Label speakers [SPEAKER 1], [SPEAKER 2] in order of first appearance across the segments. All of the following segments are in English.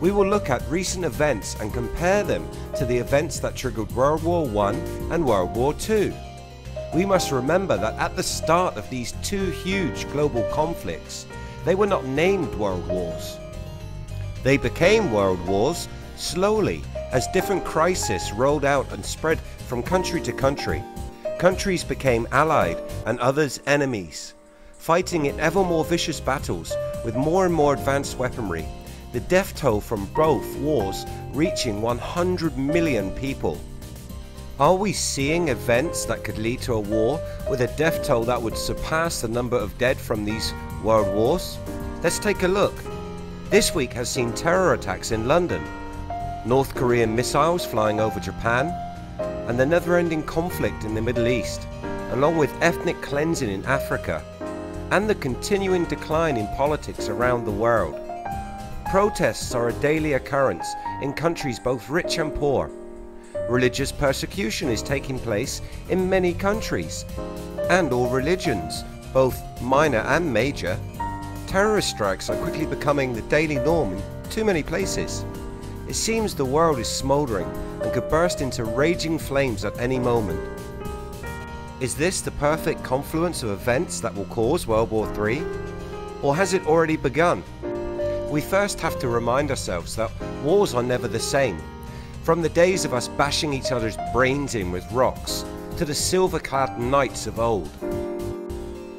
[SPEAKER 1] We will look at recent events and compare them to the events that triggered World War I and World War II. We must remember that at the start of these two huge global conflicts, they were not named world wars. They became world wars slowly as different crises rolled out and spread from country to country. Countries became allied and others enemies, fighting in ever more vicious battles with more and more advanced weaponry, the death toll from both wars reaching 100 million people. Are we seeing events that could lead to a war with a death toll that would surpass the number of dead from these world wars? Let's take a look. This week has seen terror attacks in London, North Korean missiles flying over Japan, and the never-ending conflict in the Middle East, along with ethnic cleansing in Africa, and the continuing decline in politics around the world. Protests are a daily occurrence in countries both rich and poor. Religious persecution is taking place in many countries, and all religions, both minor and major. Terrorist strikes are quickly becoming the daily norm in too many places. It seems the world is smouldering and could burst into raging flames at any moment. Is this the perfect confluence of events that will cause World War III? Or has it already begun? We first have to remind ourselves that wars are never the same. From the days of us bashing each other's brains in with rocks, to the silver-clad knights of old,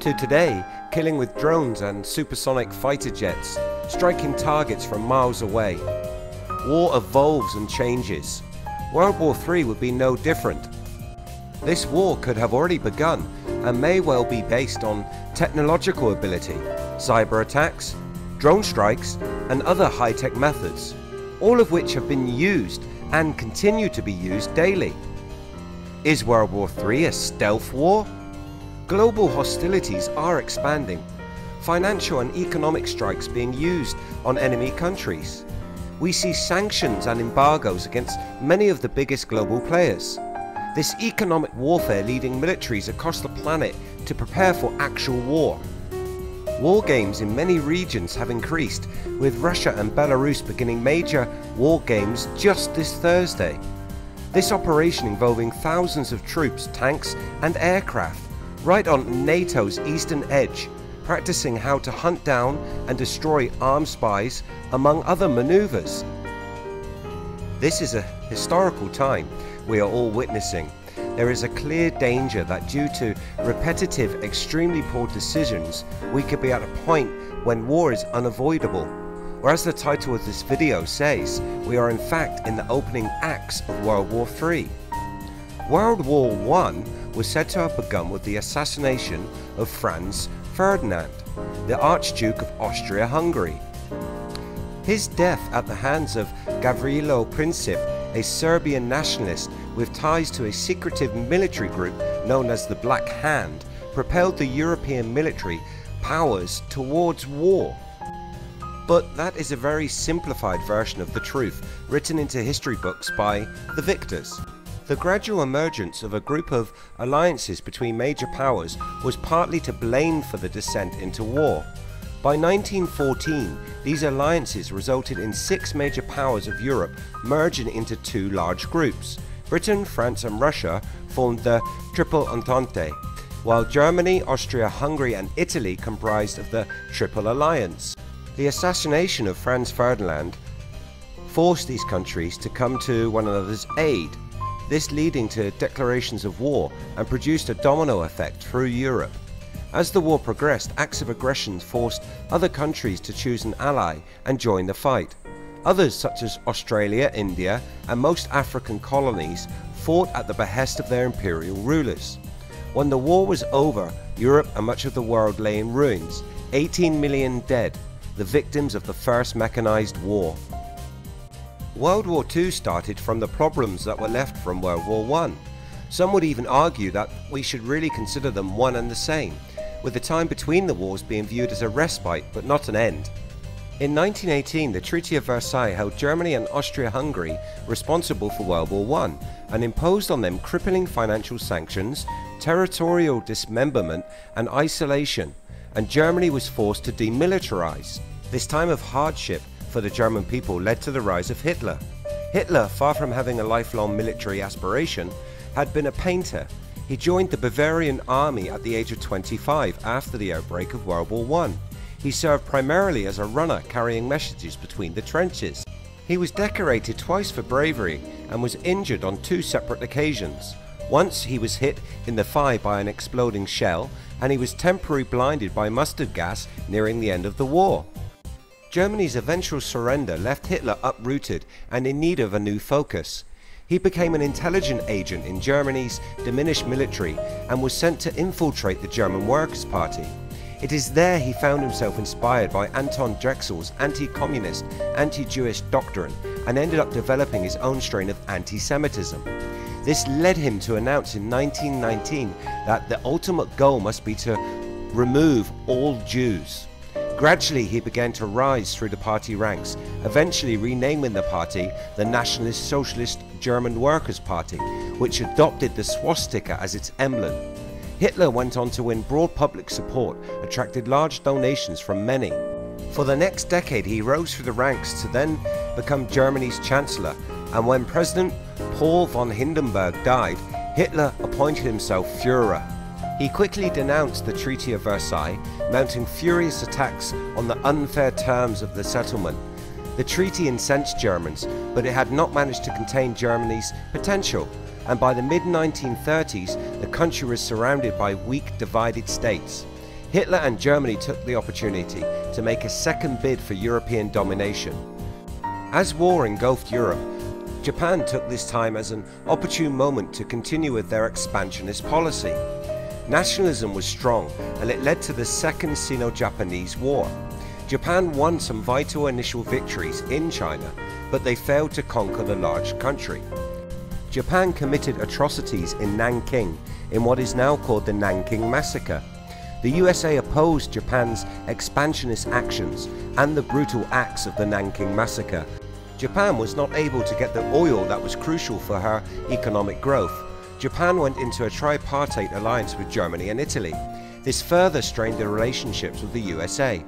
[SPEAKER 1] to today, killing with drones and supersonic fighter jets, striking targets from miles away. War evolves and changes. World War III would be no different. This war could have already begun and may well be based on technological ability, cyber attacks, drone strikes, and other high-tech methods, all of which have been used and continue to be used daily. Is World War III a stealth war? Global hostilities are expanding, financial and economic strikes being used on enemy countries. We see sanctions and embargoes against many of the biggest global players. This economic warfare leading militaries across the planet to prepare for actual war. War games in many regions have increased, with Russia and Belarus beginning major war games just this Thursday. This operation involving thousands of troops, tanks and aircraft right on NATO's eastern edge, practicing how to hunt down and destroy armed spies, among other maneuvers. This is a historical time we are all witnessing. There is a clear danger that due to repetitive, extremely poor decisions, we could be at a point when war is unavoidable. Or as the title of this video says, we are in fact in the opening acts of World War III. World War I was said to have begun with the assassination of Franz Ferdinand, the Archduke of Austria-Hungary. His death at the hands of Gavrilo Princip, a Serbian nationalist with ties to a secretive military group known as the Black Hand, propelled the European military powers towards war. But that is a very simplified version of the truth, written into history books by the victors. The gradual emergence of a group of alliances between major powers was partly to blame for the descent into war. By 1914, these alliances resulted in 6 major powers of Europe merging into 2 large groups. Britain, France and Russia formed the Triple Entente, while Germany, Austria-Hungary and Italy comprised of the Triple Alliance. The assassination of Franz Ferdinand forced these countries to come to one another's aid, this leading to declarations of war and produced a domino effect through Europe. As the war progressed, acts of aggression forced other countries to choose an ally and join the fight. Others, such as Australia, India, and most African colonies, fought at the behest of their imperial rulers. When the war was over, Europe and much of the world lay in ruins, 18 million dead, the victims of the first mechanized war. World War II started from the problems that were left from World War I. Some would even argue that we should really consider them one and the same, with the time between the wars being viewed as a respite but not an end. In 1918, the Treaty of Versailles held Germany and Austria-Hungary responsible for World War I and imposed on them crippling financial sanctions, territorial dismemberment and isolation, and Germany was forced to demilitarize. This time of hardship for the German people led to the rise of Hitler. Hitler, far from having a lifelong military aspiration, had been a painter. He joined the Bavarian army at the age of 25 after the outbreak of World War I. He served primarily as a runner carrying messages between the trenches. He was decorated twice for bravery and was injured on 2 separate occasions. Once he was hit in the thigh by an exploding shell, and he was temporarily blinded by mustard gas nearing the end of the war. Germany's eventual surrender left Hitler uprooted and in need of a new focus. He became an intelligence agent in Germany's diminished military and was sent to infiltrate the German Workers' Party. It is there he found himself inspired by Anton Drexel's anti-communist, anti-Jewish doctrine and ended up developing his own strain of anti-Semitism. This led him to announce in 1919 that the ultimate goal must be to remove all Jews. Gradually he began to rise through the party ranks, eventually renaming the party the Nationalist Socialist German Workers' Party, which adopted the swastika as its emblem. Hitler went on to win broad public support, attracted large donations from many. For the next decade he rose through the ranks to then become Germany's Chancellor, and when President Paul von Hindenburg died, Hitler appointed himself Führer. He quickly denounced the Treaty of Versailles, mounting furious attacks on the unfair terms of the settlement. The treaty incensed Germans, but it had not managed to contain Germany's potential, and by the mid-1930s the country was surrounded by weak, divided states. Hitler and Germany took the opportunity to make a second bid for European domination. As war engulfed Europe, Japan took this time as an opportune moment to continue with their expansionist policy. Nationalism was strong, and it led to the Second Sino-Japanese War. Japan won some vital initial victories in China, but they failed to conquer the large country. Japan committed atrocities in Nanking in what is now called the Nanking Massacre. The USA opposed Japan's expansionist actions and the brutal acts of the Nanking Massacre. Japan was not able to get the oil that was crucial for her economic growth. Japan went into a tripartite alliance with Germany and Italy. This further strained the relationships with the USA.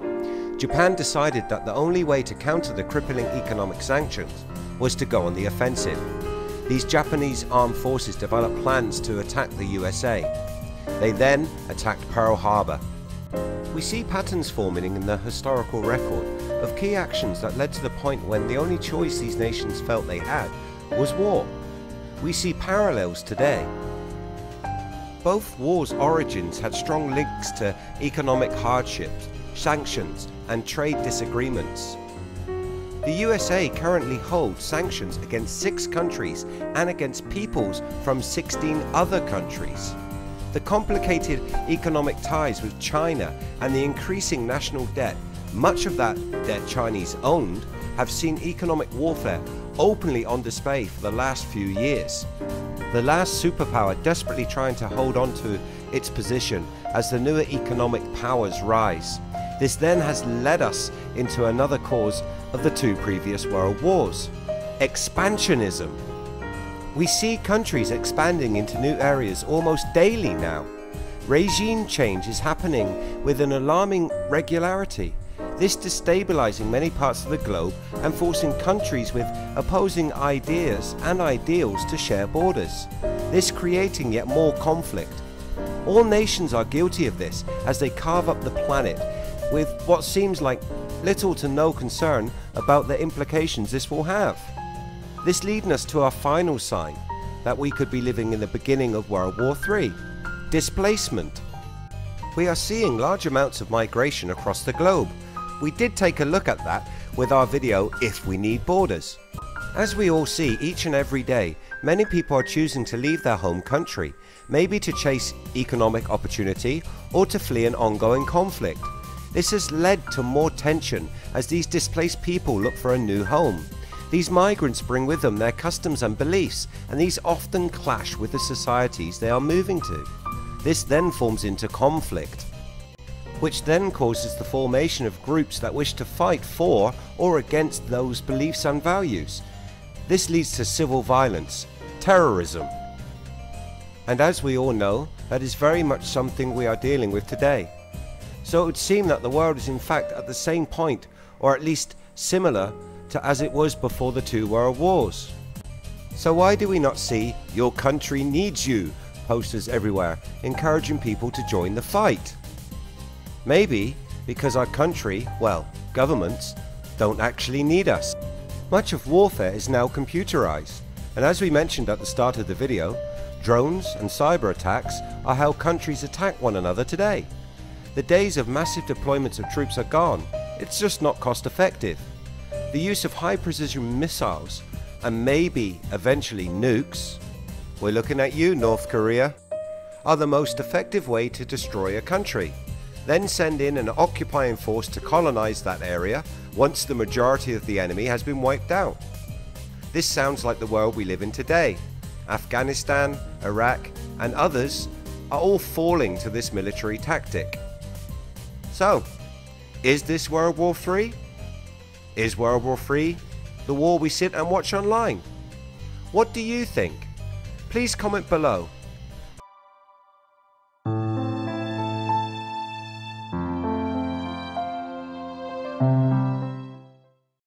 [SPEAKER 1] Japan decided that the only way to counter the crippling economic sanctions was to go on the offensive. These Japanese armed forces developed plans to attack the USA. They then attacked Pearl Harbor. We see patterns forming in the historical record of key actions that led to the point when the only choice these nations felt they had was war. We see parallels today. Both wars' origins had strong links to economic hardships, sanctions, and trade disagreements. The USA currently holds sanctions against 6 countries and against peoples from 16 other countries. The complicated economic ties with China and the increasing national debt, much of that debt Chinese owned, have seen economic warfare openly on display for the last few years. The last superpower desperately trying to hold on to its position as the newer economic powers rise. This then has led us into another cause of the 2 previous world wars: expansionism. We see countries expanding into new areas almost daily now. Regime change is happening with an alarming regularity. This destabilizing many parts of the globe and forcing countries with opposing ideas and ideals to share borders. This creating yet more conflict. All nations are guilty of this as they carve up the planet with what seems like little to no concern about the implications this will have. This leads us to our final sign that we could be living in the beginning of World War III: displacement. We are seeing large amounts of migration across the globe. We did take a look at that with our video If We Need Borders. As we all see each and every day, many people are choosing to leave their home country, maybe to chase economic opportunity or to flee an ongoing conflict. This has led to more tension as these displaced people look for a new home. These migrants bring with them their customs and beliefs, and these often clash with the societies they are moving to. This then forms into conflict, which then causes the formation of groups that wish to fight for or against those beliefs and values. This leads to civil violence, terrorism. And as we all know, that is very much something we are dealing with today. So it would seem that the world is in fact at the same point, or at least similar to as it was before the two world wars. So why do we not see "Your country needs you" posters everywhere encouraging people to join the fight? Maybe because our country, well, governments, don't actually need us. Much of warfare is now computerized, and as we mentioned at the start of the video, drones and cyber attacks are how countries attack one another today. The days of massive deployments of troops are gone. It's just not cost effective. The use of high precision missiles and maybe eventually nukes, we're looking at you North Korea, are the most effective way to destroy a country. Then send in an occupying force to colonize that area once the majority of the enemy has been wiped out. This sounds like the world we live in today. Afghanistan, Iraq and others are all falling to this military tactic. So, is this World War III? Is World War III the war we sit and watch online? What do you think? Please comment below